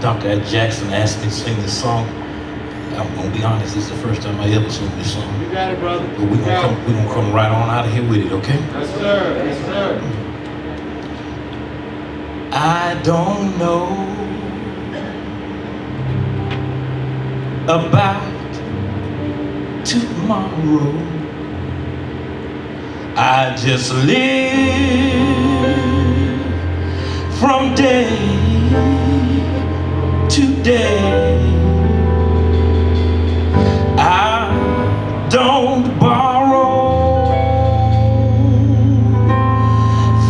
Dr. Jackson asked me to sing this song, I'm gonna be honest, this is the first time I ever sung this song. You got it, brother. But we're gonna come right on out of here with it, okay? Yes, sir. Yes, sir. I don't know about tomorrow. I just live from day to day. I don't borrow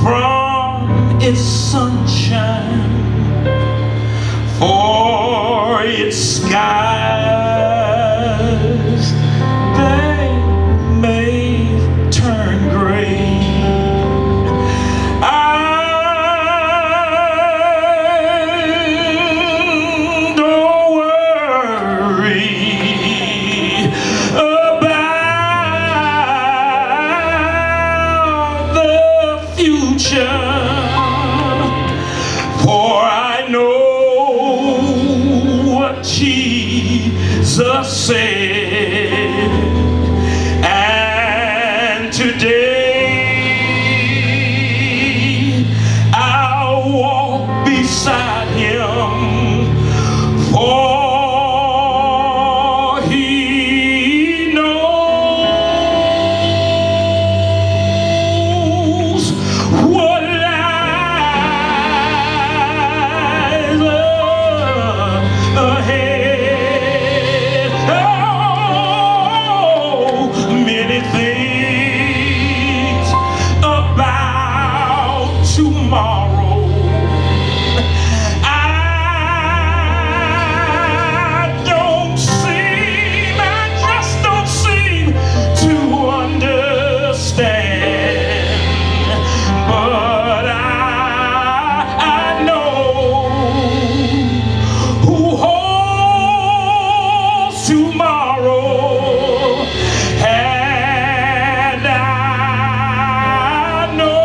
from its sunshine, for its skies, they may turn gray. Don't worry about the future, for I know what Jesus said. And today I'll walk beside him, for he knows what lies ahead. Oh, many things about tomorrow I just don't seem to understand. But I know who holds tomorrow, and I know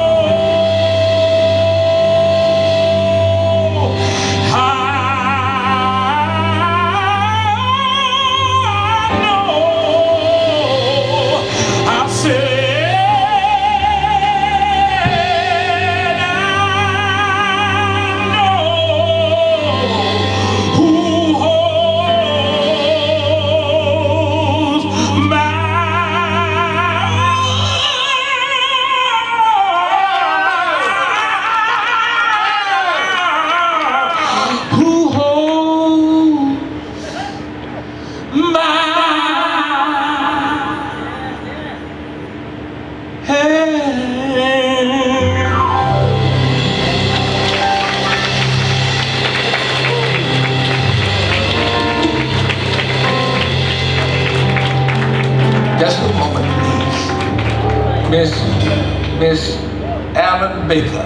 Just a moment, please. Miss Allen Baker,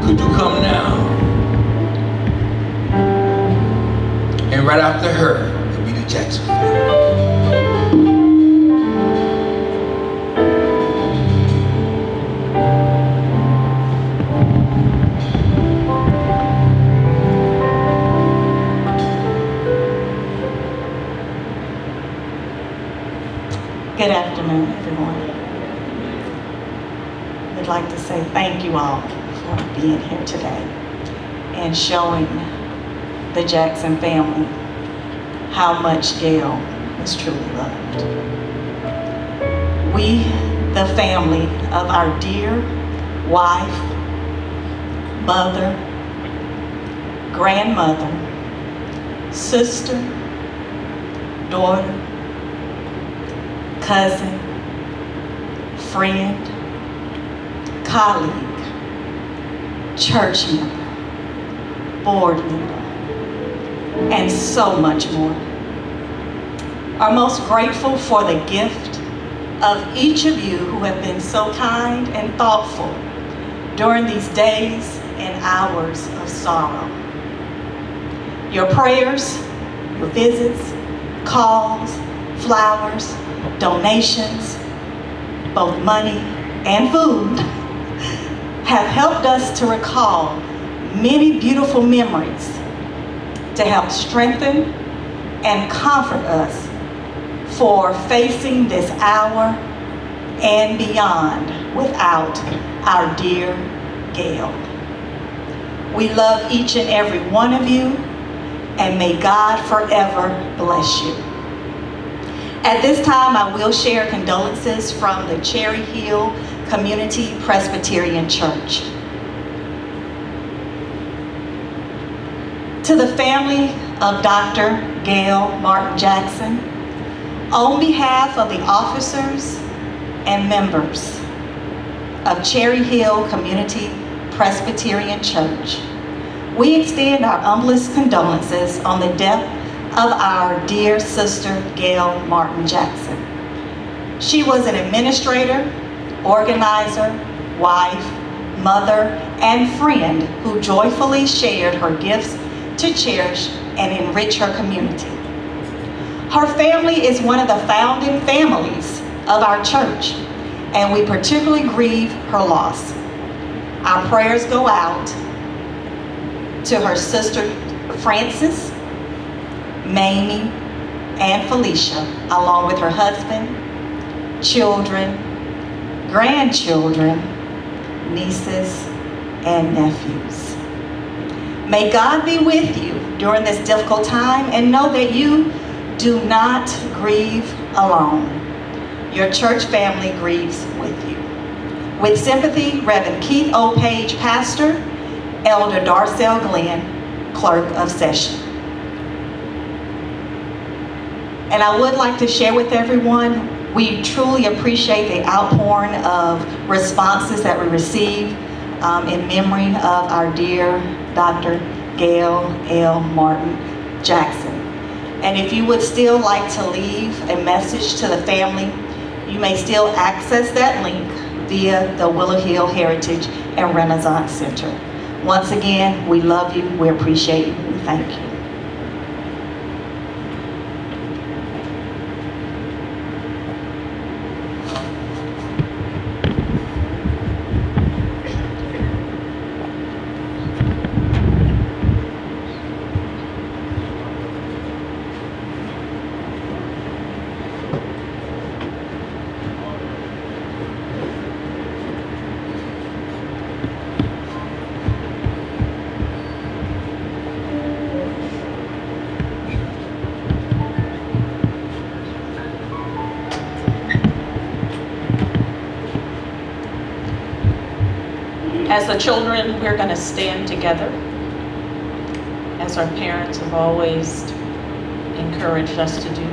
could you come now? And right after her, it'll be the Jackson Funeral. Good afternoon, everyone. I'd like to say thank you all for being here today and showing the Jackson family how much Gayle was truly loved. We, the family of our dear wife, mother, grandmother, sister, daughter, cousin, friend, colleague, church member, board member, and so much more, are most grateful for the gift of each of you who have been so kind and thoughtful during these days and hours of sorrow. Your prayers, your visits, calls, flowers, donations, both money and food, have helped us to recall many beautiful memories to help strengthen and comfort us for facing this hour and beyond without our dear Gayle. We love each and every one of you, and may God forever bless you. At this time, I will share condolences from the Cherry Hill Community Presbyterian Church. To the family of Dr. Gayle Martin Jackson, on behalf of the officers and members of Cherry Hill Community Presbyterian Church, we extend our humblest condolences on the death of our dear sister, Gayle Martin Jackson. She was an administrator, organizer, wife, mother, and friend who joyfully shared her gifts to cherish and enrich her community. Her family is one of the founding families of our church, and we particularly grieve her loss. Our prayers go out to her sister Frances, Mamie, and Felicia, along with her husband, children, grandchildren, nieces, and nephews. May God be with you during this difficult time, and know that you do not grieve alone. Your church family grieves with you. With sympathy, Reverend Keith O. Page, pastor, Elder Darcel Glenn, clerk of session. And I would like to share with everyone, we truly appreciate the outpouring of responses that we receive in memory of our dear Dr. Gayle L. Martin Jackson. And if you would still like to leave a message to the family, you may still access that link via the Willow Hill Heritage and Renaissance Center. Once again, we love you, we appreciate you, and thank you. As the children, we're going to stand together, as our parents have always encouraged us to do.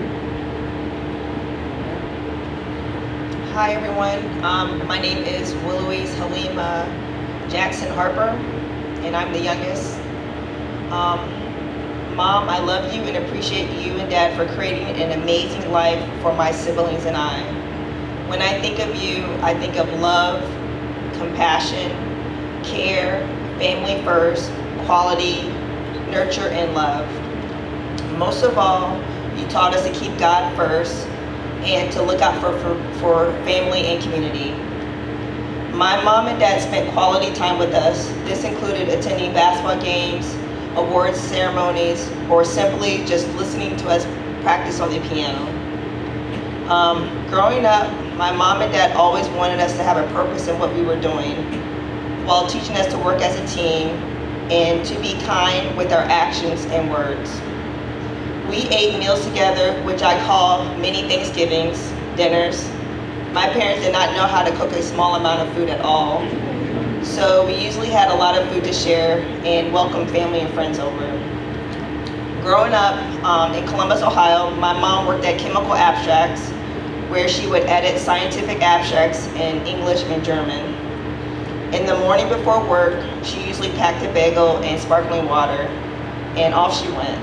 Hi everyone, my name is Willouise Halima Jackson Harper, and I'm the youngest. Mom, I love you and appreciate you and Dad for creating an amazing life for my siblings and I. When I think of you, I think of love, compassion, care, family first, quality, nurture, and love. Most of all, you taught us to keep God first and to look out for family and community. My mom and dad spent quality time with us. This included attending basketball games, awards ceremonies, or simply just listening to us practice on the piano. Growing up, my mom and dad always wanted us to have a purpose in what we were doing, while teaching us to work as a team and to be kind with our actions and words. We ate meals together, which I call mini Thanksgivings, dinners. My parents did not know how to cook a small amount of food at all, so we usually had a lot of food to share and welcome family and friends over. Growing up in Columbus, Ohio, my mom worked at Chemical Abstracts, where she would edit scientific abstracts in English and German. In the morning before work, she usually packed a bagel and sparkling water, and off she went.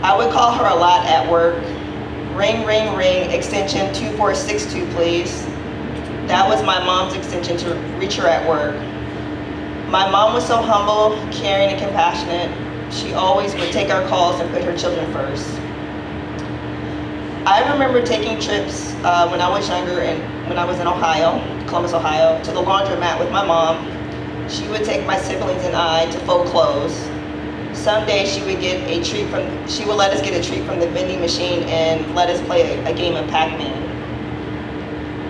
I would call her a lot at work. Ring, ring, ring, extension 2462, please. That was my mom's extension to reach her at work. My mom was so humble, caring, and compassionate. She always would take our calls and put her children first. I remember taking trips when I was younger and when I was in Ohio, Columbus, Ohio, to the laundromat with my mom. She would take my siblings and I to fold clothes. Some days she would let us get a treat from the vending machine and let us play a game of Pac-Man.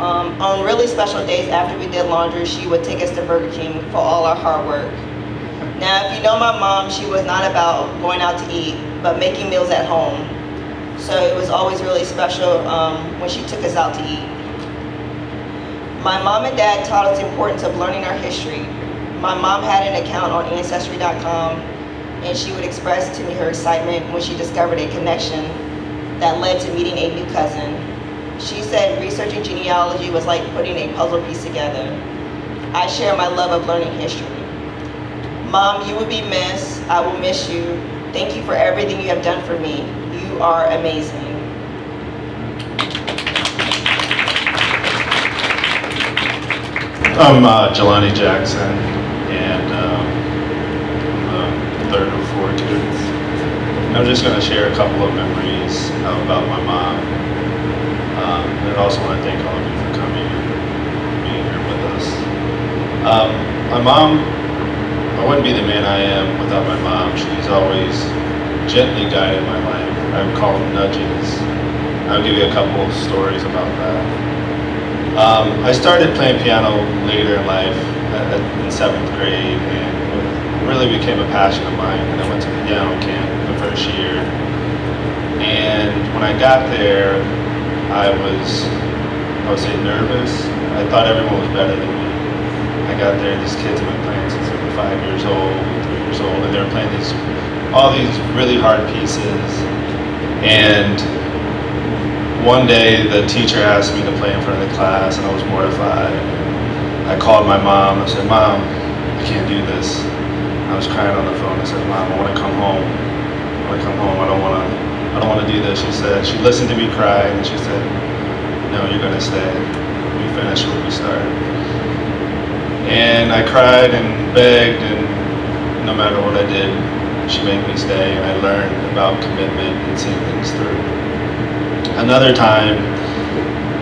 On really special days after we did laundry, she would take us to Burger King for all our hard work. Now, if you know my mom, she was not about going out to eat, but making meals at home. So it was always really special when she took us out to eat. My mom and dad taught us the importance of learning our history. My mom had an account on Ancestry.com, and she would express to me her excitement when she discovered a connection that led to meeting a new cousin. She said researching genealogy was like putting a puzzle piece together. I share my love of learning history. Mom, you will be missed. I will miss you. Thank you for everything you have done for me. You are amazing. I'm Jelani Jackson, and I'm the third of 4 kids. I'm just going to share a couple of memories about my mom. And I also want to thank all of you for coming and being here with us. My mom, I wouldn't be the man I am without my mom. She's always gently guided my life. I would call them nudges. I'll give you a couple of stories about that. I started playing piano later in life, in 7th grade, and it really became a passion of mine. And I went to piano camp the first year. And when I got there, I would say nervous. I thought everyone was better than me. I got there, these kids have been playing since they were 5 years old, 3 years old, and they were playing all these really hard pieces. And one day the teacher asked me to play in front of the class, and I was mortified. I called my mom. I said, "Mom, I can't do this." I was crying on the phone. I said, "Mom, I want to come home. I want to come home. I don't want to do this." She listened to me cry, and she said, "No, you're going to stay. We finish what we started." And I cried and begged, and no matter what I did, she made me stay, and I learned about commitment and seeing things through. Another time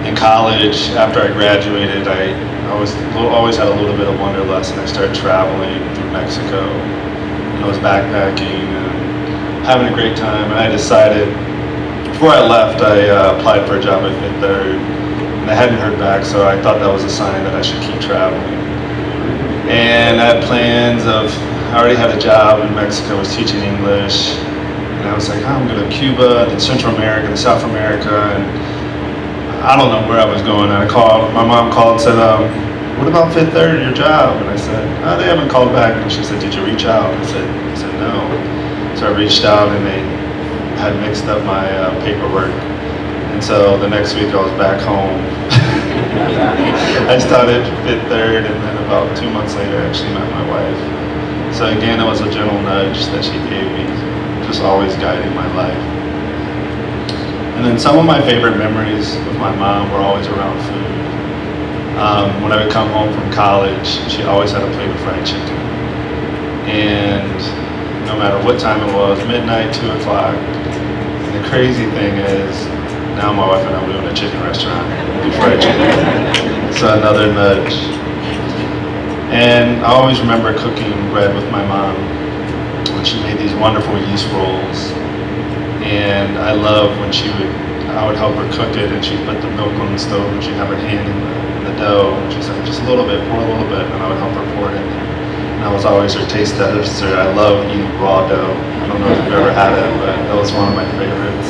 in college, after I graduated, I always had a little bit of wanderlust, and I started traveling through Mexico. And I was backpacking and having a great time, and I decided, before I left, I applied for a job at Fifth Third, and I hadn't heard back, so I thought that was a sign that I should keep traveling. And I had plans of, I already had a job in Mexico, I was teaching English, and I was like, I'm going to Cuba, then Central America, then South America, and I don't know where I was going. And my mom called and said, "What about Fifth Third, your job?" And I said, "Oh, they haven't called back." And she said, "Did you reach out?" I said, "No." So I reached out, and they had mixed up my paperwork. And so the next week I was back home. I started Fifth Third, and then about 2 months later I actually met my wife. So again, it was a gentle nudge that she gave me, just always guiding my life. And then some of my favorite memories with my mom were always around food. When I would come home from college, she always had a plate of fried chicken. And no matter what time it was, midnight, 2 o'clock. And the crazy thing is, now my wife and I, we own a chicken restaurant, we do fried chicken. So another nudge. And I always remember cooking bread with my mom when she made these wonderful yeast rolls. And I love when I would help her cook it, and she'd put the milk on the stove, and she'd have her hand in the dough, and she'd say, "Just a little bit, pour a little bit," and I would help her pour it in there. And I was always her taste tester. I love eating raw dough. I don't know if you've ever had it, but that was one of my favorites.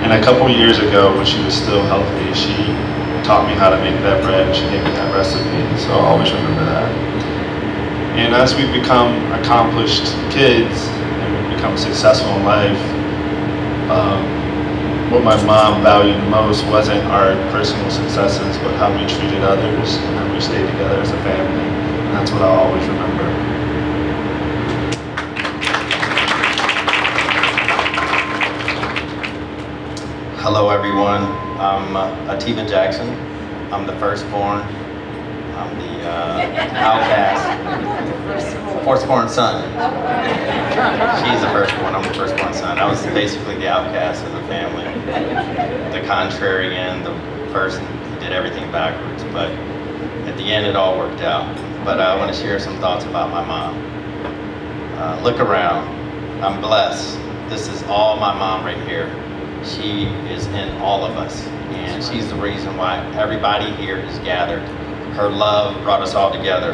And a couple years ago, when she was still healthy, she taught me how to make that bread, and she gave me that recipe, so I'll always remember that. And as we become accomplished kids, and we become successful in life, what my mom valued most wasn't our personal successes, but how we treated others and how we stayed together as a family. And that's what I'll always remember. Hello everyone, I'm Atiba Jackson. I'm the firstborn. I'm the outcast. Firstborn son. She's the firstborn, I'm the firstborn son. I was basically the outcast of the family. The contrarian, the person who did everything backwards. But at the end it all worked out. But I want to share some thoughts about my mom. Look around. I'm blessed. This is all my mom right here. She is in all of us, and she's the reason why everybody here is gathered. Her love brought us all together,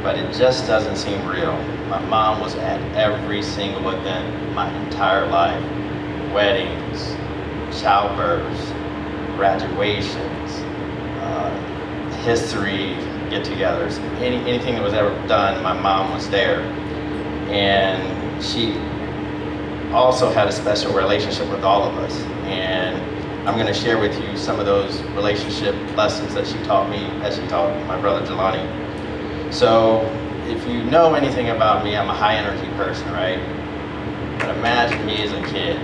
but it just doesn't seem real. My mom was at every single event my entire life. Weddings, childbirths, graduations, history get-togethers, anything that was ever done, my mom was there. And she also had a special relationship with all of us. And I'm going to share with you some of those relationship lessons that she taught me, as she taught my brother Jelani. So if you know anything about me, I'm a high energy person, right? But imagine me as a kid.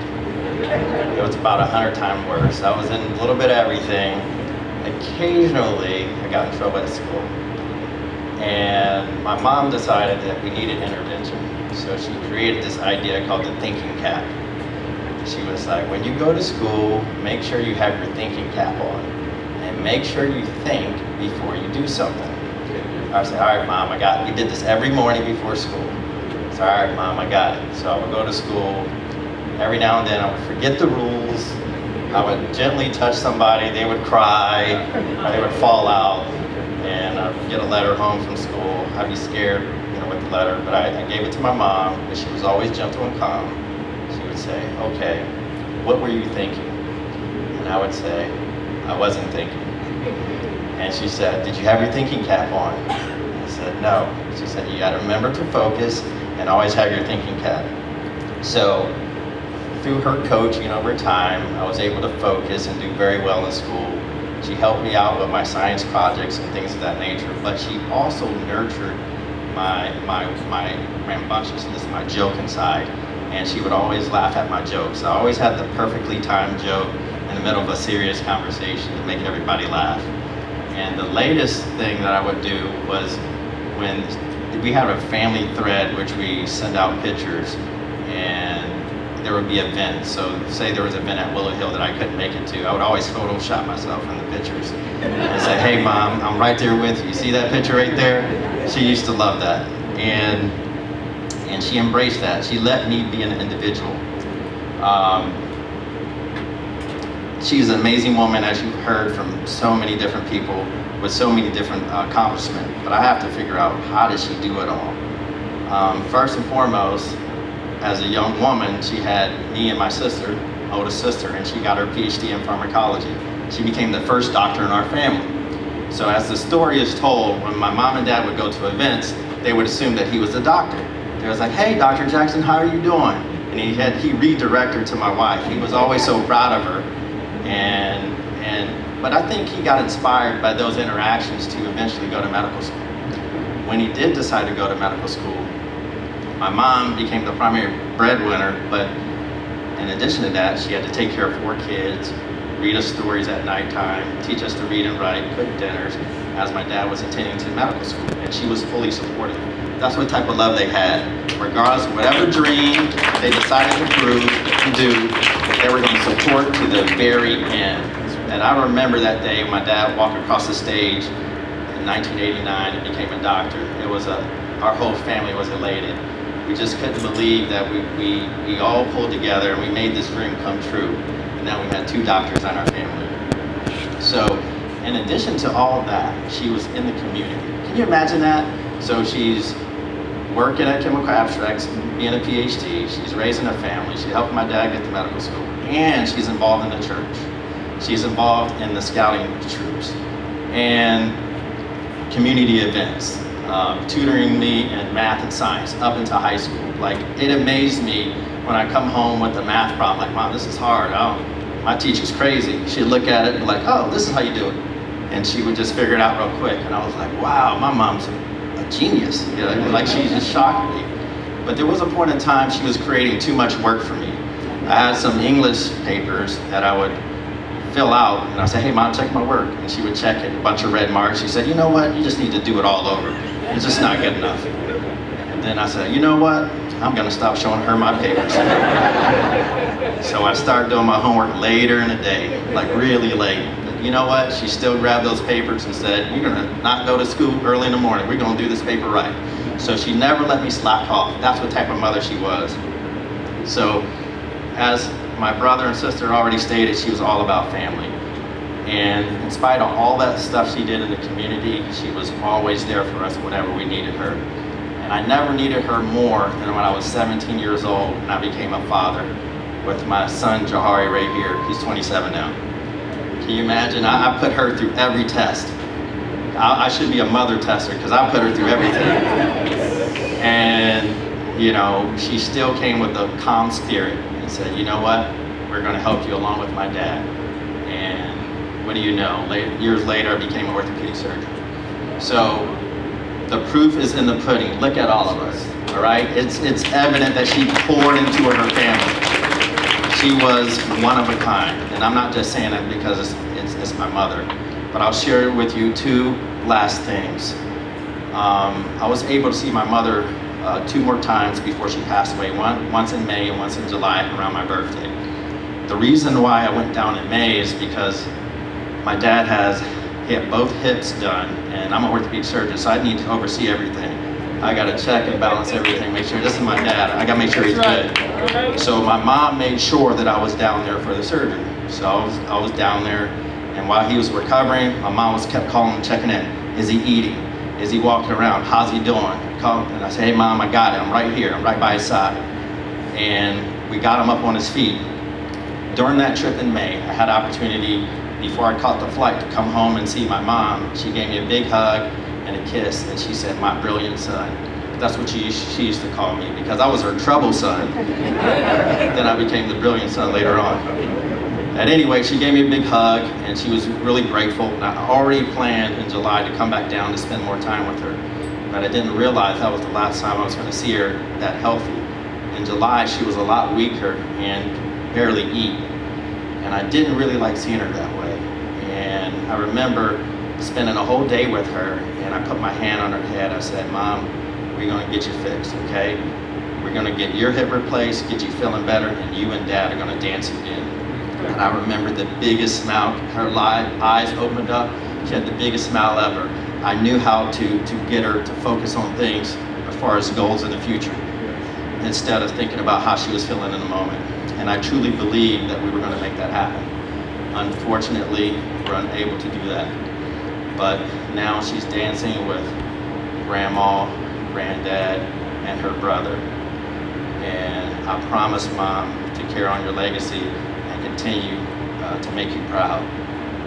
It was about 100 times worse. I was in a little bit of everything. Occasionally, I got in trouble at school. And my mom decided that we needed intervention. So she created this idea called the thinking cap. She was like, when you go to school, make sure you have your thinking cap on. And make sure you think before you do something. I said, all right, Mom, I got it. We did this every morning before school. I said, all right, Mom, I got it. So I would go to school. Every now and then I would forget the rules. I would gently touch somebody, they would cry, they would fall out, and I would get a letter home from school. I'd be scared, with the letter, but I gave it to my mom, but she was always gentle and calm. She would say, okay, what were you thinking? And I would say, I wasn't thinking. And she said, did you have your thinking cap on? I said, no. She said, you gotta remember to focus and always have your thinking cap. So through her coaching over time, I was able to focus and do very well in school. She helped me out with my science projects and things of that nature, but she also nurtured my rambunctiousness, my joke inside, and she would always laugh at my jokes. I always had the perfectly timed joke in the middle of a serious conversation to make everybody laugh. And the latest thing that I would do was when we had a family thread, which we send out pictures, and there would be events. So say there was an event at Willow Hill that I couldn't make it to, I would always Photoshop myself in the pictures and say, hey Mom, I'm right there with you. See that picture right there? She used to love that. And she embraced that. She let me be an individual. She's an amazing woman, as you've heard from so many different people with so many different accomplishments. But I have to figure out, how does she do it all? First and foremost, as a young woman, she had me and my sister, oldest sister, and she got her PhD in pharmacology. She became the first doctor in our family. So as the story is told, when my mom and dad would go to events, they would assume that he was a doctor. They was like, hey, Dr. Jackson, how are you doing? And he redirected her to my wife. He was always so proud of her. But I think he got inspired by those interactions to eventually go to medical school. When he did decide to go to medical school, my mom became the primary breadwinner, but in addition to that, she had to take care of 4 kids, read us stories at nighttime, teach us to read and write, cook dinners, as my dad was attending to medical school, and she was fully supportive. That's what type of love they had. Regardless of whatever dream they decided to do, they were going to support to the very end. And I remember that day my dad walked across the stage in 1989 and became a doctor. It was our whole family was elated. We just couldn't believe that we all pulled together and we made this dream come true. And now we had 2 doctors in our family. So in addition to all of that, she was in the community. Can you imagine that? So she's working at Chemical Abstracts, being a PhD, she's raising a family, she helped my dad get to medical school, and she's involved in the church. She's involved in the scouting troops and community events, tutoring me in math and science up into high school. Like, it amazed me when I come home with a math problem, like, Mom, this is hard. My teacher's crazy. She'd look at it and be like, oh, this is how you do it. And she would just figure it out real quick. And I was like, wow, my mom's a genius. Like, she just shocked me. But there was a point in time she was creating too much work for me. I had some English papers that I would fill out, and I said, hey Mom, check my work. And she would check it, a bunch of red marks. She said, you know what, you just need to do it all over. It's just not good enough. And then I said, you know what, I'm gonna stop showing her my papers. So I started doing my homework later in the day, like really late. But you know what, she still grabbed those papers and said, you're gonna not go to school early in the morning, we're gonna do this paper right. So she never let me slack off. That's what type of mother she was. So as my brother and sister already stated, she was all about family. And in spite of all that stuff she did in the community, she was always there for us whenever we needed her. And I never needed her more than when I was 17 years old and I became a father with my son Jahari right here. He's 27 now. Can you imagine? I put her through every test. I should be a mother tester because I put her through everything. And, you know, she still came with a calm spirit and said, you know what? We're going to help you along with my dad. And what do you know? Years later, I became an orthopedic surgeon. So the proof is in the pudding. Look at all of us, all right? It's evident that she poured into her family. She was one of a kind. And I'm not just saying that because it's my mother. But I'll share with you two last things. I was able to see my mother 2 more times before she passed away, once in May and once in July around my birthday. The reason why I went down in May is because my dad he had both hips done, and I'm an orthopedic surgeon, so I need to oversee everything. I gotta check and balance everything, make sure this is my dad, I gotta make sure he's good. So my mom made sure that I was down there for the surgery. So I was down there, and while he was recovering, my mom kept calling and checking in. Is he eating? Is he walking around? How's he doing? And I said, hey mom, I got it, I'm right here, I'm right by his side. And we got him up on his feet. During that trip in May, I had opportunity, before I caught the flight, to come home and see my mom. She gave me a big hug and a kiss, and she said, my brilliant son. That's what she used to call me, because I was her trouble son. Then I became the brilliant son later on. At any rate, she gave me a big hug, and she was really grateful. And I already planned in July to come back down to spend more time with her. But I didn't realize that was the last time I was going to see her that healthy. In July, she was a lot weaker and barely eat. And I didn't really like seeing her that way. And I remember spending a whole day with her, and I put my hand on her head. I said, Mom, we're going to get you fixed, okay? We're going to get your hip replaced, get you feeling better, and you and Dad are going to dance again. And I remember the biggest smile. Her eyes opened up. She had the biggest smile ever. I knew how to get her to focus on things as far as goals in the future, instead of thinking about how she was feeling in the moment. And I truly believed that we were going to make that happen. Unfortunately, we're unable to do that. But now she's dancing with Grandma, Granddad, and her brother. And I promise, Mom, to carry on your legacy and continue to make you proud.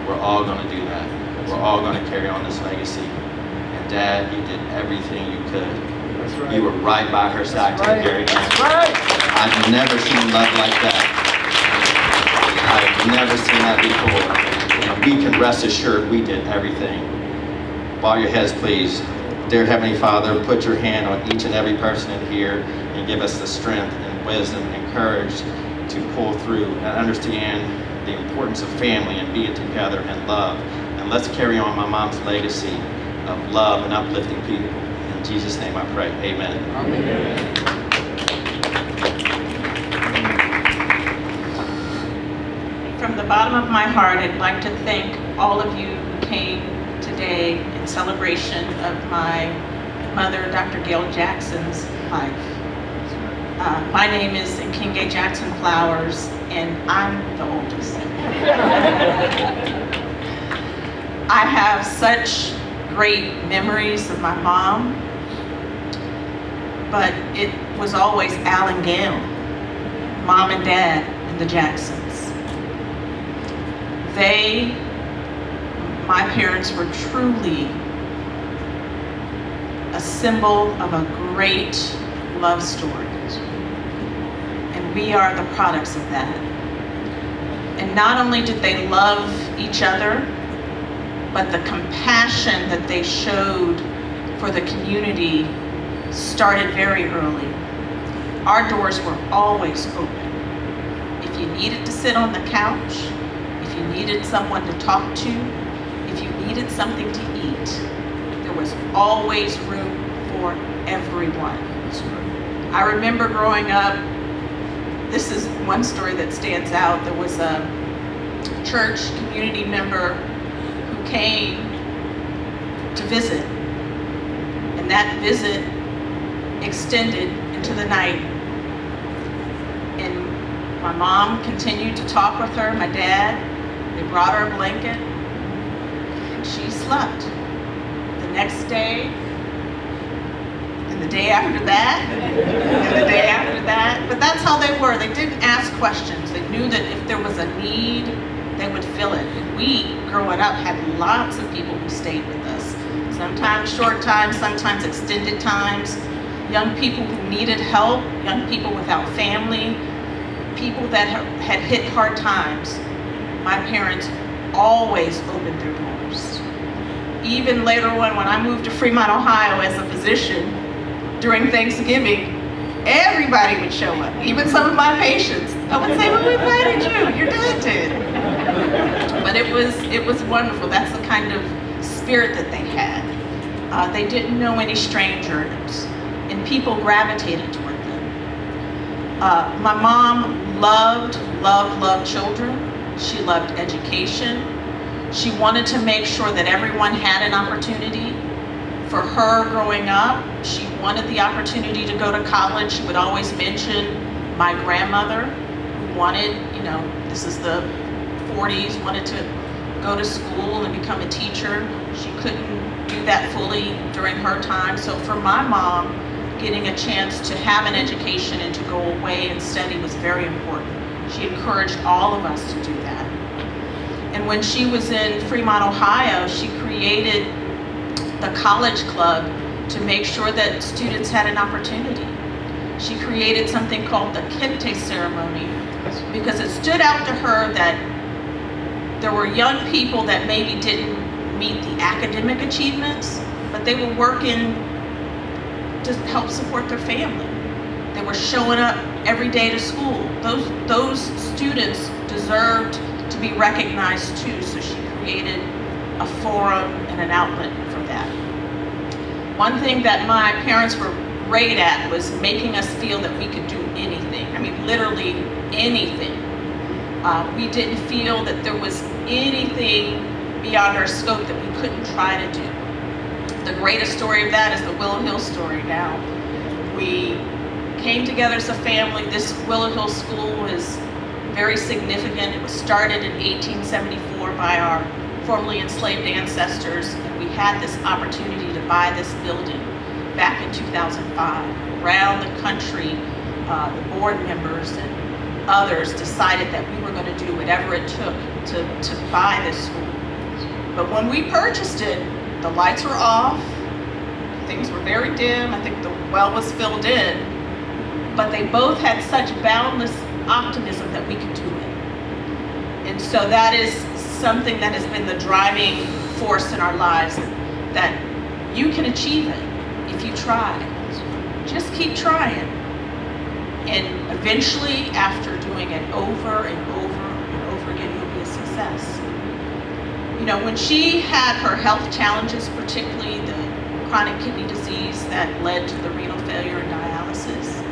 We're all going to do that. We're all going to carry on this legacy. And Dad, you did everything you could. That's right. You were right by her side to carry on. That's right. I've never seen love like that. I've never seen that before. And we can rest assured we did everything. Bow your heads, please. Dear Heavenly Father, put your hand on each and every person in here and give us the strength and wisdom and courage to pull through and understand the importance of family and being together and love. And let's carry on my mom's legacy of love and uplifting people. In Jesus' name I pray, amen. Amen. From the bottom of my heart, I'd like to thank all of you who came today in celebration of my mother, Dr. Gayle Jackson's life. My name is Gayle Jackson Flowers, and I'm the oldest. I have such great memories of my mom, but it was always Al and Gayle, Mom and Dad and the Jacksons. My parents were truly a symbol of a great love story. And we are the products of that. And not only did they love each other, but the compassion that they showed for the community started very early. Our doors were always open. If you needed to sit on the couch, if you needed someone to talk to, if you needed something to eat, there was always room for everyone. I remember growing up, this is one story that stands out. There was a church community member who came to visit. And that visit extended into the night. And my mom continued to talk with her, my dad. They brought her a blanket, and she slept. The next day, and the day after that, and the day after that. But that's how they were. They didn't ask questions. They knew that if there was a need, they would fill it. And we, growing up, had lots of people who stayed with us. Sometimes short times, sometimes extended times. Young people who needed help, young people without family, people that had hit hard times. My parents always opened their doors. Even later on, when I moved to Fremont, Ohio as a physician, during Thanksgiving, everybody would show up, even some of my patients. I would say, "Who invited you? Your dad did." But it was wonderful. That's the kind of spirit that they had. They didn't know any strangers, and people gravitated toward them. My mom loved children. She loved education. She wanted to make sure that everyone had an opportunity. For her growing up, she wanted the opportunity to go to college. She would always mention my grandmother, who wanted, this is the 40s, wanted to go to school and become a teacher. She couldn't do that fully during her time. So for my mom, getting a chance to have an education and to go away and study was very important. She encouraged all of us to do that. And when she was in Fremont, Ohio, she created the college club to make sure that students had an opportunity. She created something called the Kente ceremony because it stood out to her that there were young people that maybe didn't meet the academic achievements, but they were working to help support their family. They were showing up every day to school. Those students deserved to be recognized too, so she created a forum and an outlet for that. One thing that my parents were great at was making us feel that we could do anything. I mean, literally anything. We didn't feel that there was anything beyond our scope that we couldn't try to do. The greatest story of that is the Willow Hill story now. We came together as a family. This Willow Hill School is very significant. It was started in 1874 by our formerly enslaved ancestors, and we had this opportunity to buy this building back in 2005. Around the country, the board members and others decided that we were going to do whatever it took to buy this school. But when we purchased it, the lights were off, things were very dim, I think the well was filled in, but they both had such boundless optimism that we could do it. And so that is something that has been the driving force in our lives, that you can achieve it if you try. Just keep trying. And eventually, after doing it over and over and over again, you'll be a success. When she had her health challenges, particularly the chronic kidney disease that led to the renal failure and dialysis,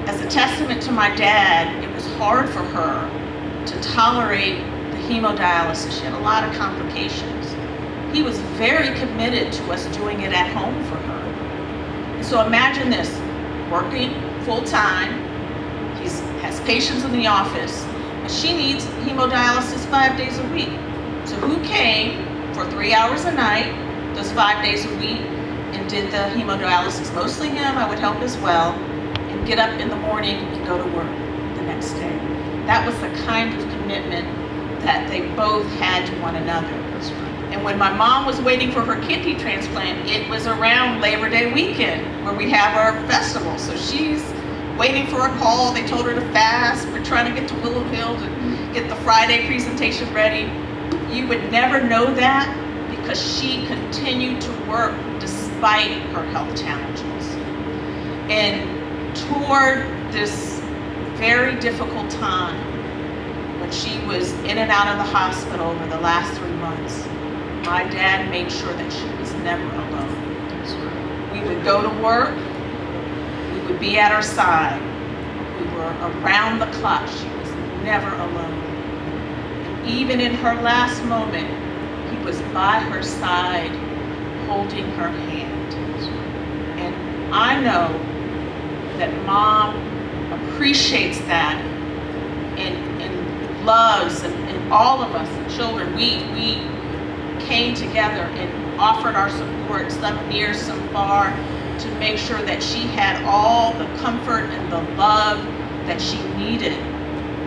as a testament to my dad, it was hard for her to tolerate the hemodialysis. She had a lot of complications. He was very committed to us doing it at home for her. And so imagine this, working full-time, he has patients in the office, and she needs hemodialysis 5 days a week. So who came for 3 hours a night, those 5 days a week, and did the hemodialysis? Mostly him, I would help as well, and get up in the morning and go to work the next day. That was the kind of commitment that they both had to one another. And when my mom was waiting for her kidney transplant, it was around Labor Day weekend where we have our festival. So she's waiting for a call. They told her to fast. We're trying to get to Willow Hill to get the Friday presentation ready. You would never know that because she continued to work despite her health challenges. And toward this very difficult time, when she was in and out of the hospital over the last 3 months, my dad made sure that she was never alone. We would go to work, we would be at her side, we were around the clock, she was never alone. And even in her last moment, he was by her side, holding her hand. I know that Mom appreciates that and loves, and all of us, the children, we came together and offered our support, some near, some far, to make sure that she had all the comfort and the love that she needed.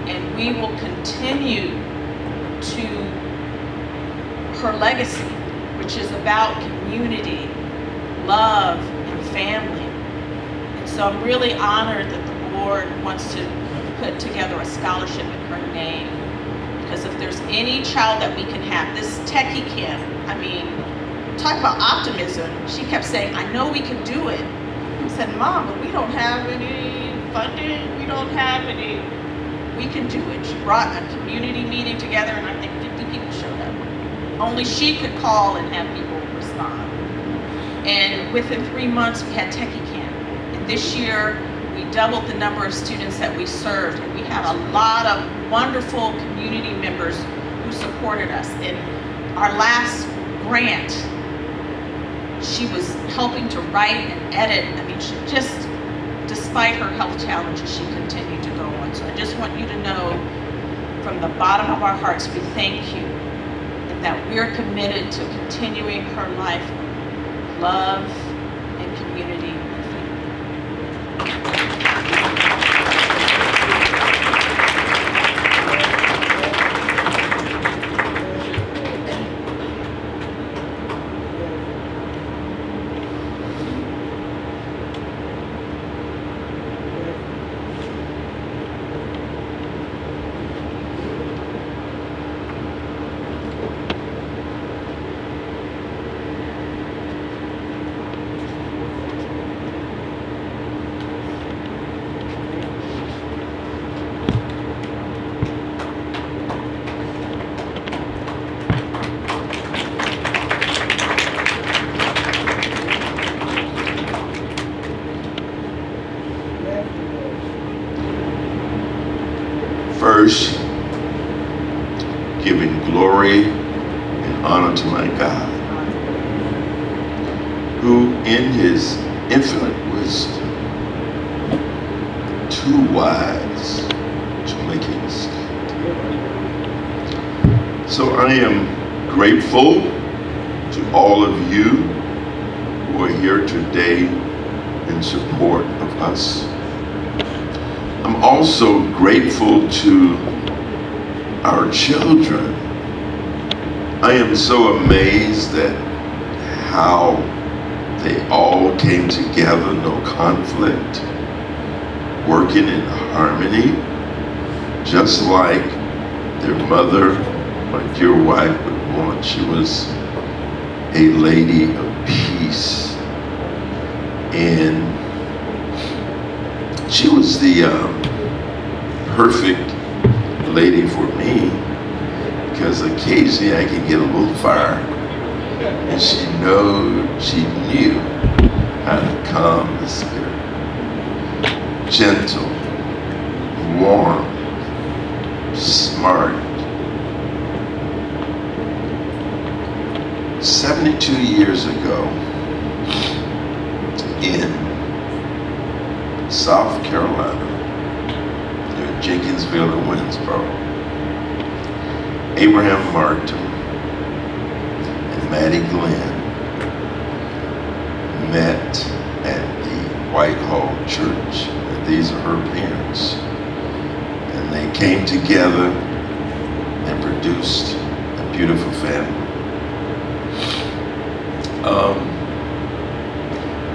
And we will continue to her legacy, which is about community, love, and family. And so I'm really honored that the board wants to put together a scholarship in her name. Because if there's any child that we can have, this techie camp, I mean, talk about optimism. She kept saying, I know we can do it. I said, Mom, but we don't have any funding. We don't have any. We can do it. She brought a community meeting together, and I think 50 people showed up. Only she could call and have people respond. And within 3 months, we had techie camp. And this year, we doubled the number of students that we served. And we had a lot of wonderful community members who supported us. And our last grant, she was helping to write and edit. I mean, she just, despite her health challenges, she continued to go on. So I just want you to know, from the bottom of our hearts, we thank you, and that we're committed to continuing her life of love and community and family. First, giving glory and honor to my God, who in his infinite wisdom, too wise to make a mistake. So I am grateful to all of you who are here today in support of us. I'm also grateful to our children. I am so amazed at how they all came together, no conflict, working in harmony, just like their mother, my dear wife, would want. She was a lady of peace, and she was the perfect lady for me, because occasionally I can get a little fire, and she knew how to calm the spirit. Gentle, warm, smart. 72 years ago in South Carolina, near Jenkinsville and Winsboro, Abraham Martin and Maddie Glenn met at the Whitehall Church. And these are her parents. And they came together and produced a beautiful family.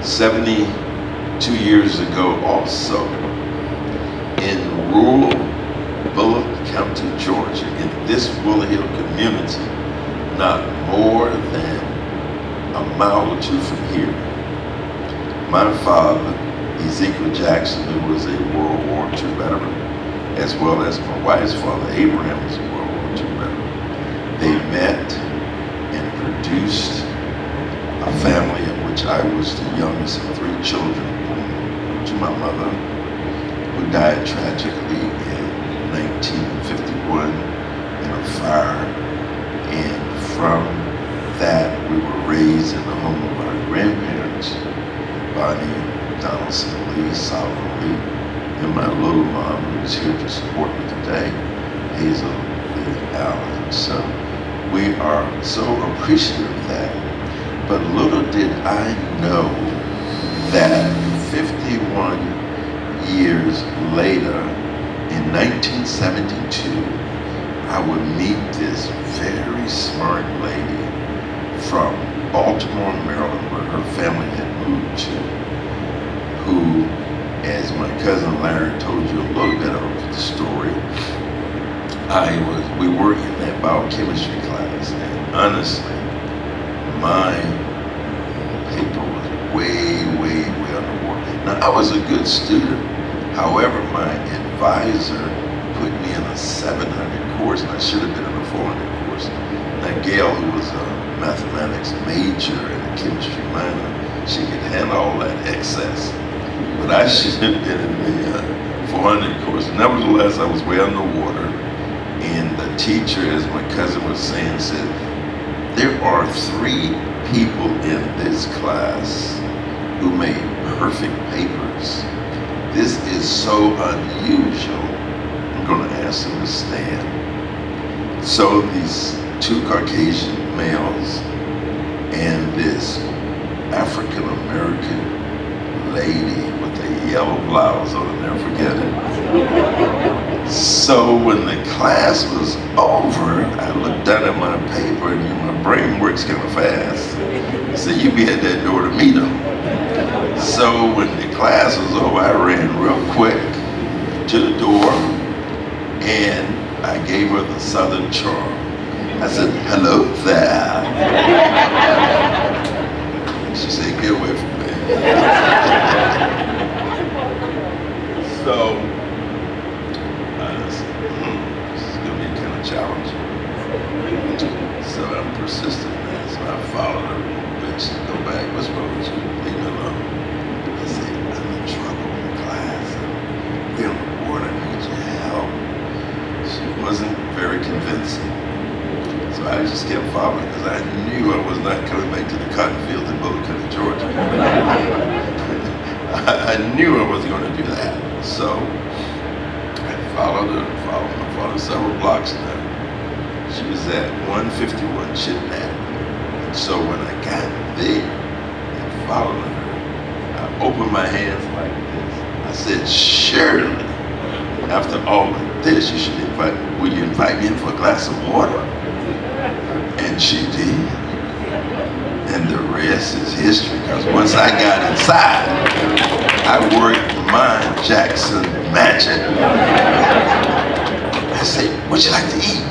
72 years ago also, in rural Bullock County, Georgia, in this Willow Hill community, not more than a mile or two from here, my father, Ezekiel Jackson, who was a World War II veteran, as well as my wife's father, Abraham, was a World War II veteran. They met and produced a family in which I was the youngest of 3 children born to my mother, who died tragically in 1951 in a fire. And from that, we were raised in the home of our grandparents, Bonnie blessingly, solemnly, and my little mom who's here to support me today, Hazel Lee Allen. So we are so appreciative of that. But little did I know that 51 years later, in 1972, I would meet this very smart lady from Baltimore, Maryland, where her family had moved to, who, as my cousin Larry told you a little bit of the story, we were in that biochemistry class, and honestly, my paper was way underwater. Now, I was a good student. However, my advisor put me in a 700 course, and I should have been in a 400 course. Now, Gayle, who was a mathematics major and a chemistry minor, she could handle all that excess. But I should have been in the 400 course. Nevertheless, I was way underwater. And the teacher, as my cousin was saying, said, there are 3 people in this class who made perfect papers. This is so unusual. I'm going to ask them to stand. So these 2 Caucasian males and this African American lady with a yellow blouse, I'll never forget it. So when the class was over, I looked down at my paper, and my brain works kind of fast. So you be at that door to meet them. So when the class was over, I ran real quick to the door, and I gave her the Southern charm. I said, hello there. She said, get away from me. So, this is going to be kind of challenging. So I'm persistent, man. So I followed her a little bit. She go back, what's wrong with you? Leave me alone. I said, I'm in trouble in class. We're on the board, I need your help. She wasn't very convincing. So I just kept following because I knew I was not coming back to the cotton fields in Bullitt, Georgia. I knew I wasn't going to do that. So I followed her, followed several blocks now. She was at 151 Chittenden Avenue. And so when I got there and followed her, I opened my hands like this. I said, surely, after all of this, will you invite me in for a glass of water? And she did. And the rest is history, because once I got inside, I worked my Jackson magic. I said, what'd you like to eat?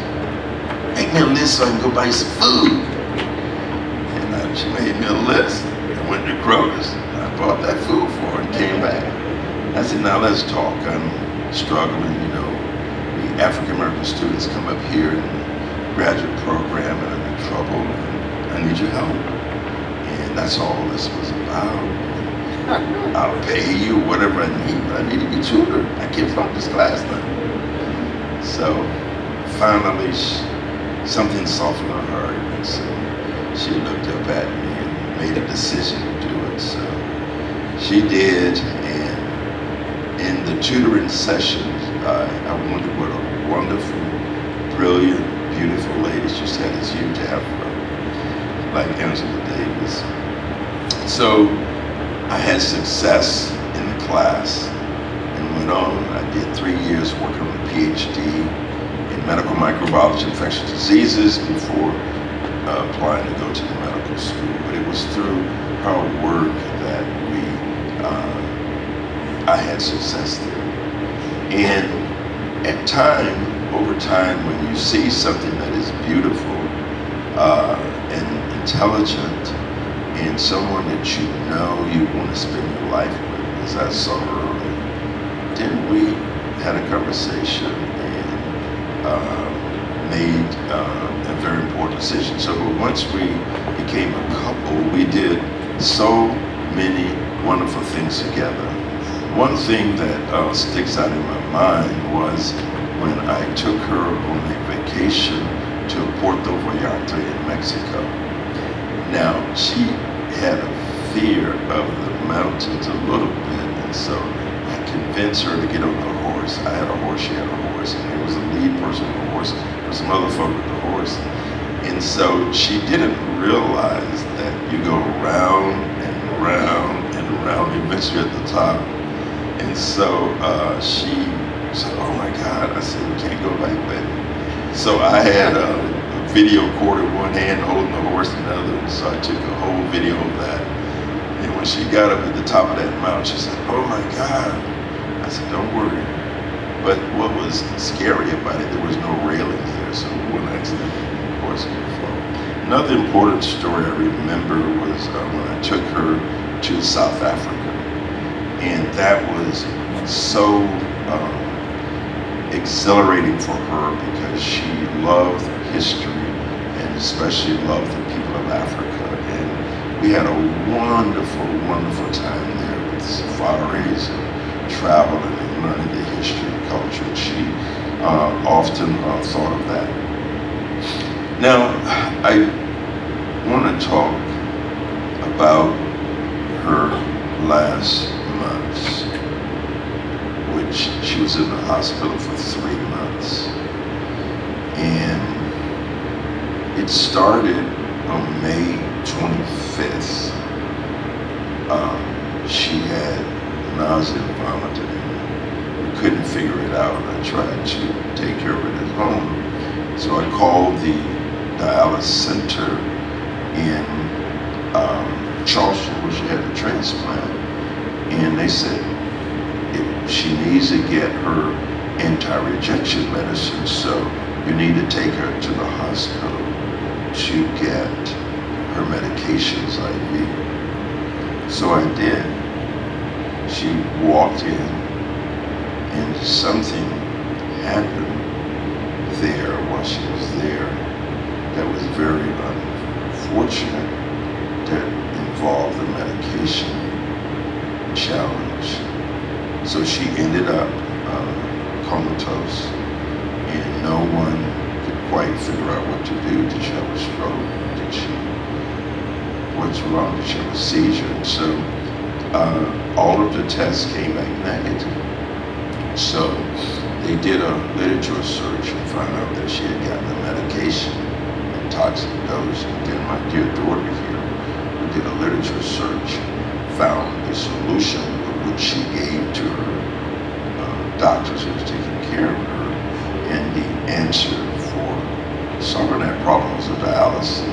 Make me a list so I can go buy some food. And she made me a list. I went to Kroger's. I bought that food for her and came back. I said, now let's talk. I'm struggling, you know. The African American students come up here in the graduate program and I'm in trouble. And I need your help. And that's all this was about. I'll pay you whatever I need, but I need to be tutored. I can't flunk this class now. So finally, something softened her heart, and so she looked up at me and made a decision to do it. So she did, and in the tutoring sessions, I wondered what a wonderful, brilliant, beautiful lady. She just had this huge afro, like Angela Davis. So I had success in the class and went on. I did 3 years working on a PhD in medical microbiology, infectious diseases before applying to go to the medical school. But it was through her work that I had success there. And over time, when you see something that is beautiful and intelligent, and someone that you know you want to spend your life with, as I saw earlier, then we had a conversation and made a very important decision. So once we became a couple, we did so many wonderful things together. One thing that sticks out in my mind was when I took her on a vacation to Puerto Vallarta in Mexico. Now, she had a fear of the mountains a little bit, And so I convinced her to get on the horse. I had a horse, she had a horse, and there was a lead person on the horse, there was some other folk with the horse. And so she didn't realize that you go round and round and round, eventually at the top. And so she said, oh my God. I said, we can't go back, baby. So I had a video recorder in one hand, holding the horse in the other. And so I took a whole video of that. And when she got up at the top of that mountain, she said, oh my God. I said, don't worry. But what was scary about it, there was no railings there, so one accident, of course, could fall. Another important story I remember was when I took her to South Africa. And that was so exhilarating for her because she loved history and especially loved the people of Africa. And we had a wonderful, wonderful time there with safaris and traveling and learning the history and culture. And she often thought of that. Now, I want to talk about her last months, which she was in the hospital for 3 months. And it started on May 25th. She had nausea and vomiting. We couldn't figure it out. I tried to take care of it at home. So I called the dialysis center in Charleston, where she had a transplant. And they said she needs to get her anti-rejection medicine, so you need to take her to the hospital to get her medications IV. So I did. She walked in, and something happened there while she was there that was very unfortunate, that involved the medication challenge. So she ended up comatose, and no one could quite figure out what to do. Did she have a stroke? What's wrong? Did she have a seizure? And so all of the tests came back negative. So they did a literature search and found out that she had gotten the medication in toxic dose. And then my dear daughter here, who did a literature search, found a solution which she gave to her doctors who was taking care of her, and the answer for solving that problem was a dialysis.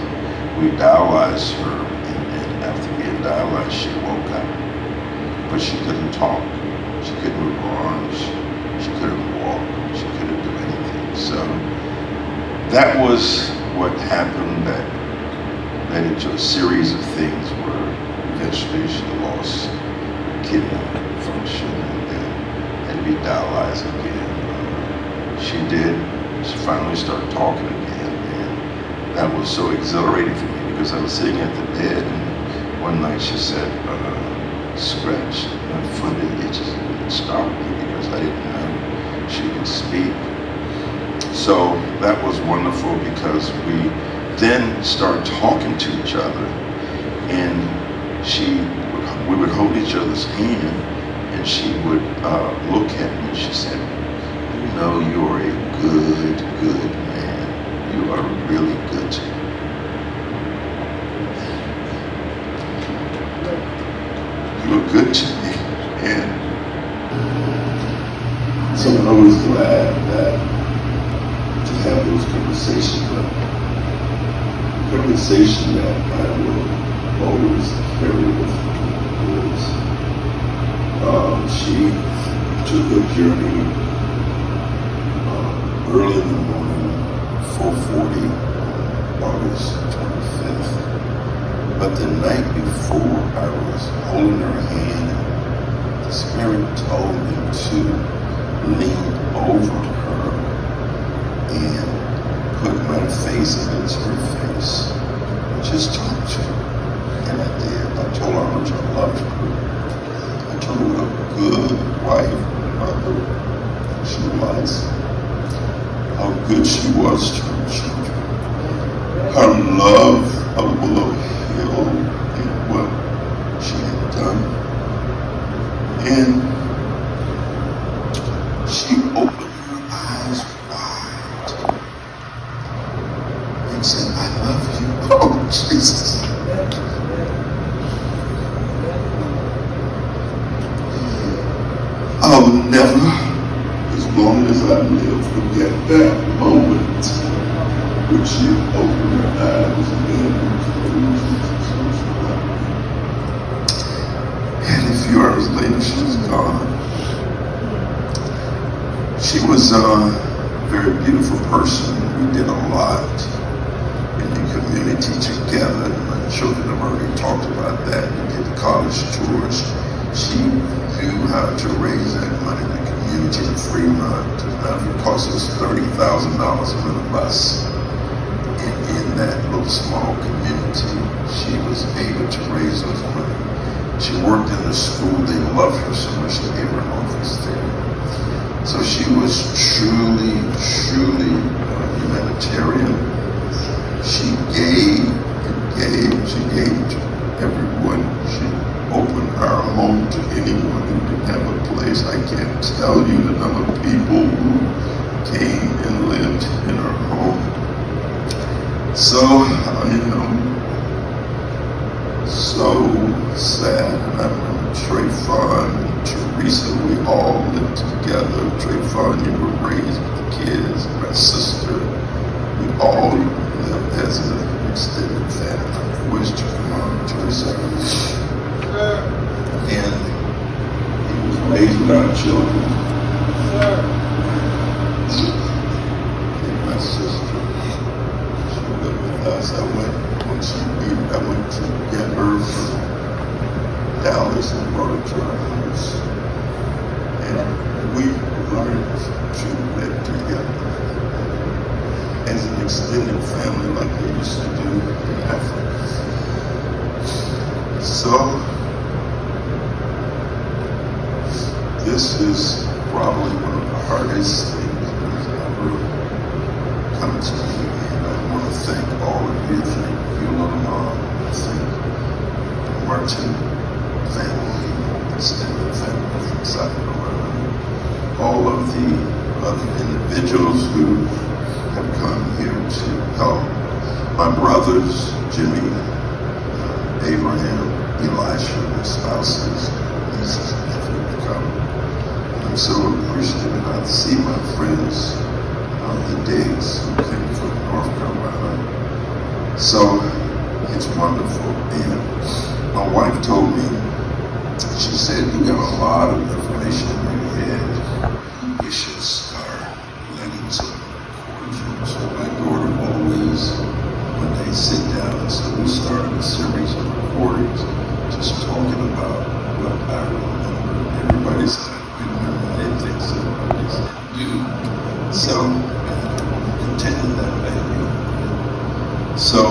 We dialyzed her, and after being dialyzed, she woke up, but she couldn't talk, she couldn't move her arms, she couldn't walk, she couldn't do anything. So that was what happened. That led into a series of things where eventually she lost kidney function and then had to be dialyzed again. She finally started talking again, and that was so exhilarating for me because I was sitting at the bed, and one night she said, scratch my foot, and it just stopped me because I didn't know she could speak. So that was wonderful because we then started talking to each other, and we would hold each other's hand, and she would look at me. She said, you know, you're a good man. You are really good to me. You are good to me. And so I'm always glad to have those conversations, but the conversation that I will always carry with me is she took a journey early in the morning, 4:40, August 25th. But the night before, I was holding her hand, and the Spirit told me to lean over her and put my face against her face and just talk to her. And I did. I told her how much I loved her. I told her what a good wife, mother she was, how good she was to her children, her love of Willow Hill and what she had done. And she opened her eyes wide and said, I love you. Oh, Jesus. I'll never, as long as I live, forget that moment when she opened her eyes and closed. And a few hours later, she was gone. She was a very beautiful person. We did a lot in the community together. My children have already talked about that. We did the college tours. She knew how to raise that money in the community in Fremont. It cost us $30,000 a bus. In that little small community, she was able to raise those money. She worked in the school. They loved her so much they gave her an office there. So she was truly humanitarian. She gave and gave. She gave to everyone. She opened our home to anyone who didn't have a place. I can't tell you the number of people who came and lived in our home. So, so sad. And I remember Trayvon and Teresa, we all lived together. Trayvon, you were raised with the kids, my sister. We all lived as an extended family. Where's Trayvon, Teresa? And he was raised with our children. And my sister, she lived with us. I went to get her from Dallas and brought her to our house. And we learned to live together as an extended family like they used to do in Africa. So, this is probably one of the hardest things that has ever come to me. And I want to thank all of you. Thank you, little mom. I thank Martin family, extended family from South Carolina. All of the other individuals who have come here to help. My brothers, Jimmy, Abraham, Elisha, their spouses, nieces and nephews have come. I'm so appreciative, and I see my friends, the Diggs, who came from North Carolina. So it's wonderful. And my wife told me, she said, you got a lot of information in your head. You should start letting some record you. So my daughter always, when they sit down, so we started a series of recordings just talking about what I remember. Everybody said, they think so, everybody said, you. So, continue that baby. So,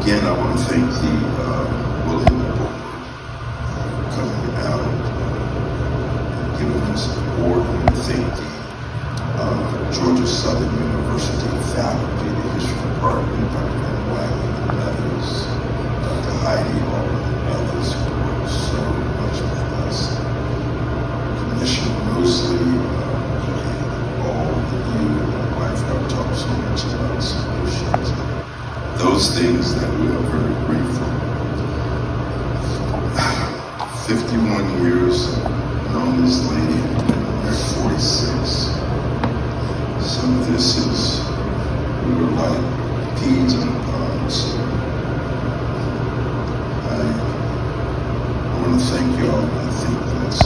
again, I want to thank the William Board for coming out and giving us support. I want to thank the Georgia Southern University faculty, the history department, Dr. Van Wagner, and others, Dr. Heidi, all of the others who worked so much with us. Commissioner Mosley, and all of you, and my wife have talked so much about solutions. Those things that we are very grateful. 51 years known this lady, married 46. Some of this is, we were like peas in a pod. So I want to thank y'all. I think that's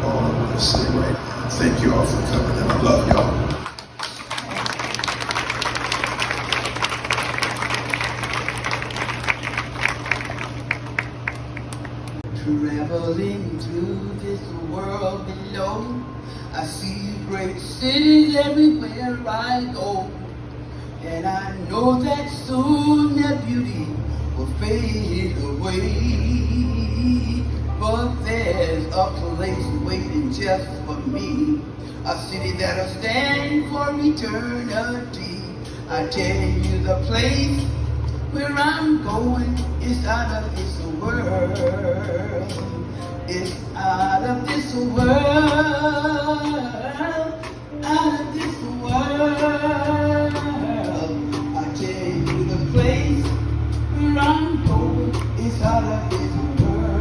all I want to say right now. Thank you all for coming, and I love y'all. Traveling through this world below, I see great cities everywhere I go. And I know that soon their beauty will fade away. But there's a place waiting just for me, a city that'll stand for eternity. I tell you the place where I'm going is out of this world. It's out of this world, out of this world. I tell you the place where I'm going is out of this world.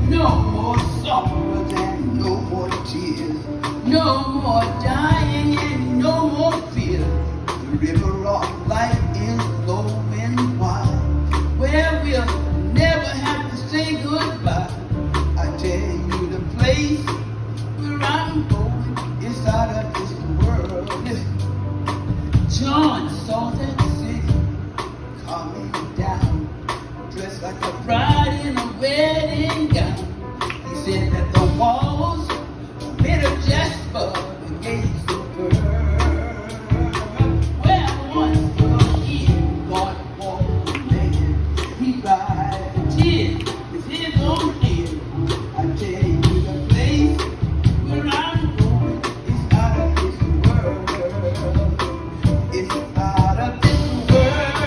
No more sorrows and no more tears, no more dying and no more fear. The river of life is flowing wide, where we'll never have to say goodbye. I tell you the place where I'm going is out of this world. Listen. John saw that city coming down, dressed like a bride in a wedding gown. He said that the walls were made of jasper, the gates of pearl. Where once was in God was the man, he cried tears with his own hand. I tell you the place where I'm going is out of this world. It's out of this world,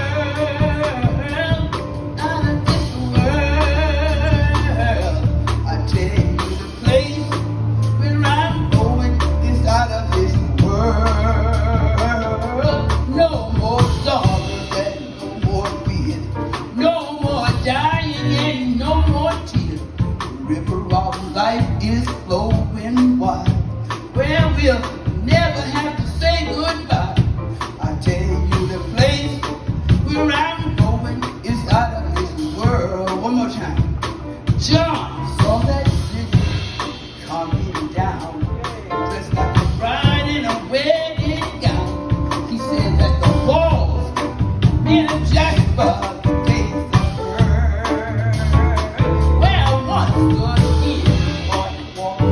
out of this world. I tell you the place where I'm going is out of this world. No more sorrows and no more fears, no more dying and no more tears. The river of life is flowing wide, where we'll never have to say goodbye. I tell you the place where I'm going is out of this world. One more time. John saw that city coming down, dressed like a bride in a wedding gown. He said that the walls made of jasper, the gates of pearl. Where once stood in one man,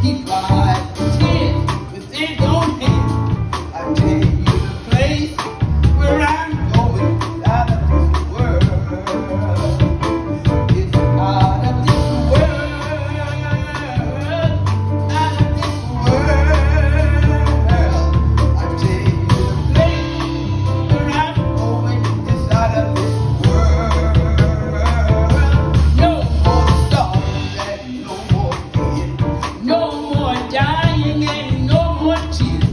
he cried tears with his own hand. I tell you the place where I'm going out of this world. It's out of this world, out of this world. I tell you the place where I'm going is out of this world. No more sorrows and no more fear, no more dying and no more tears.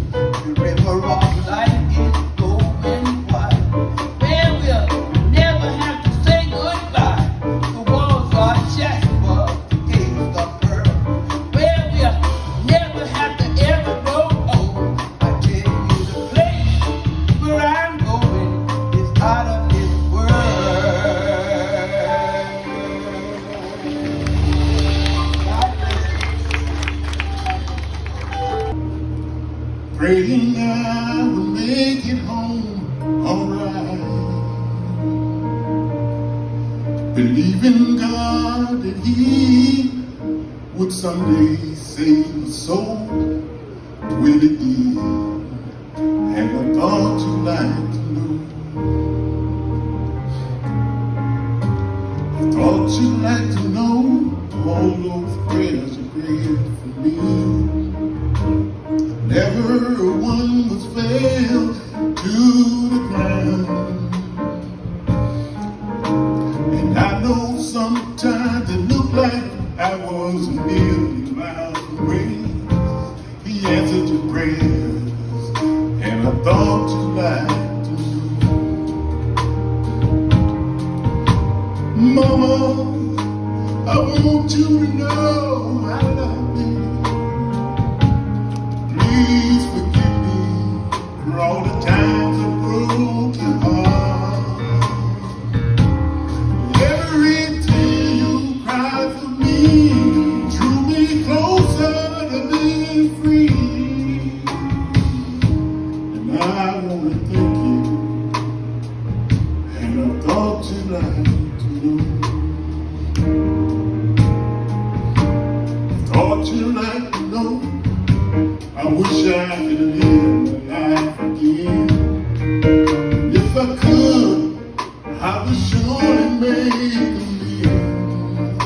The river of life is flowing wide, where we'll never have to say goodbye. The walls are jasper, the gates are pearl, where we'll never have to ever grow old. I tell you the place where I'm going is out of this world. Praying I will make it home alright. Believing God that He would someday save my soul. Will it be? And I thought you'd like to know. I thought you'd like to know all those prayers you prayed for me. Never one was failed to the ground. And I know sometimes it looked like I was a million miles away. He answered your prayers, and I thought you'd like to know. Mama, I want you to know I love you. Please forgive me for all the times I broke your heart. Every tear you cried for me drew me closer to being free. And I want to thank you, and I thought you'd like to know. I thought you'd like to know. I wish I could live my life again. If I could, I would surely make a living.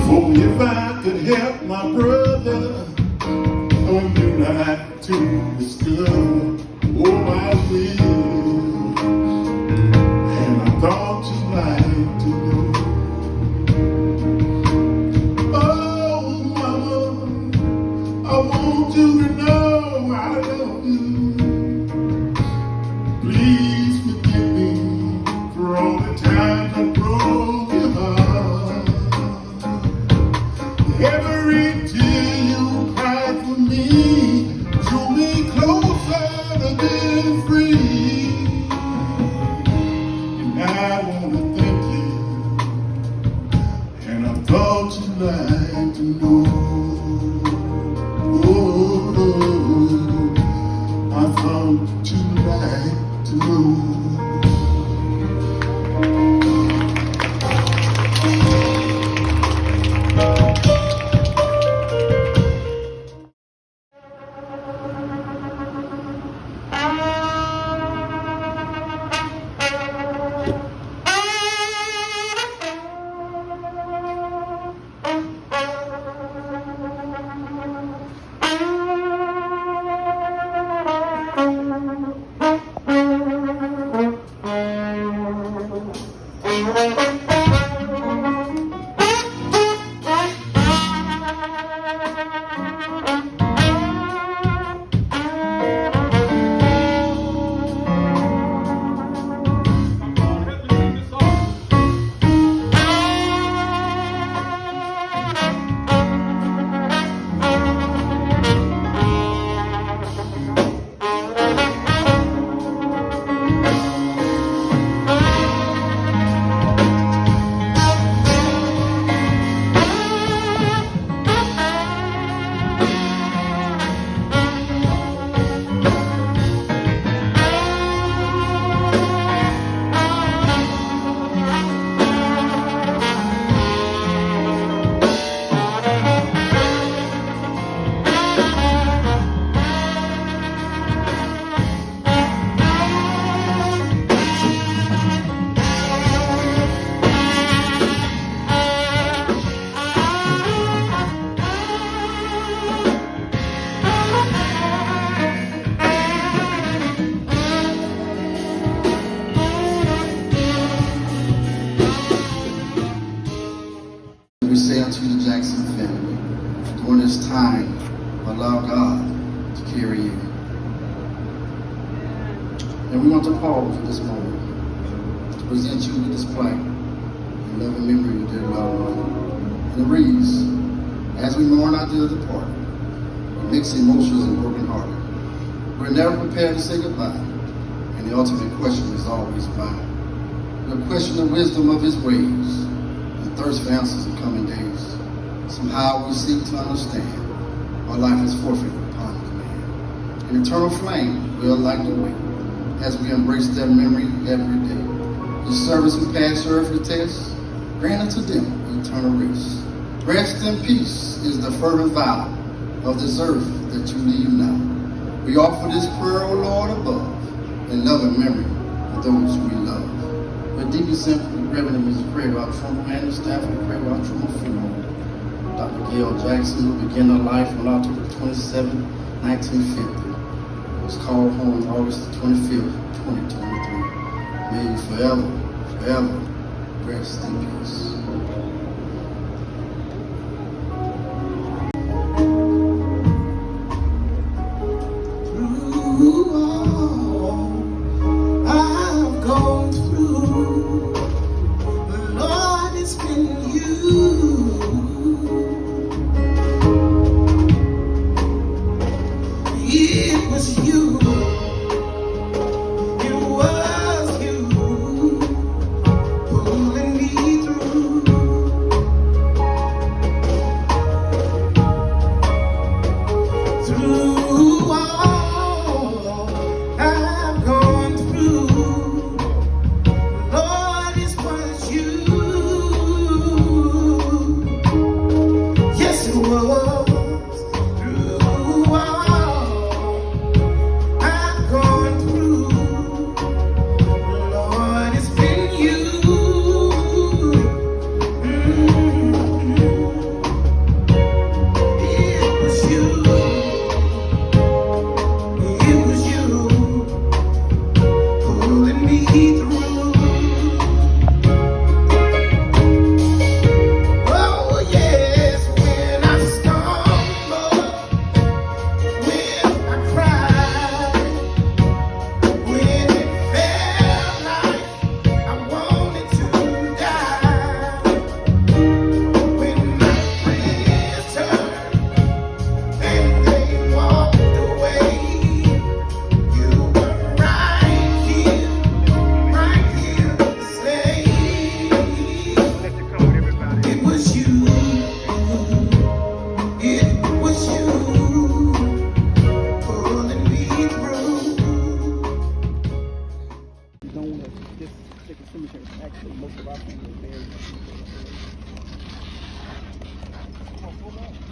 For if I could help my brother, or you like to discover, oh I will. And I thought you'd like to know. Oh, mama, I want you to know I love you. Please forgive me for all the times I broke your heart. Every tear you cried for me drew me closer to being free. And I want to thank you, and I thought you'd like to know. Oh, I thought you'd like to know. We say unto the Jackson family, during this time, allow God to carry you. And we want to pause at this moment to present you with this plaque in loving memory of dear loved one. And it reads, as we mourn our dear departed, we mix emotions and broken hearted. We're never prepared to say goodbye, and the ultimate question is always why. We'll question the wisdom of his ways, thirst for answers in coming days. Somehow we seek to understand our life is forfeit upon demand. An eternal flame will light the way as we embrace their memory every day. The service who passed earthly tests, grant unto them eternal rest. Rest and peace is the fervent vow of this earth that you leave now. We offer this prayer, O Lord, above, in loving memory of those we love. But deeply simple, Reverend Mrs. Craig Rock Trumbull and the staff of the Craig Rock Trumbull Funeral. Dr. Gayle Jackson, who began her life on October 27, 1950, was called home August 25th, 2023. May you forever rest in peace. Pulling me through. Actually, most of our family is married. Come on, pull up.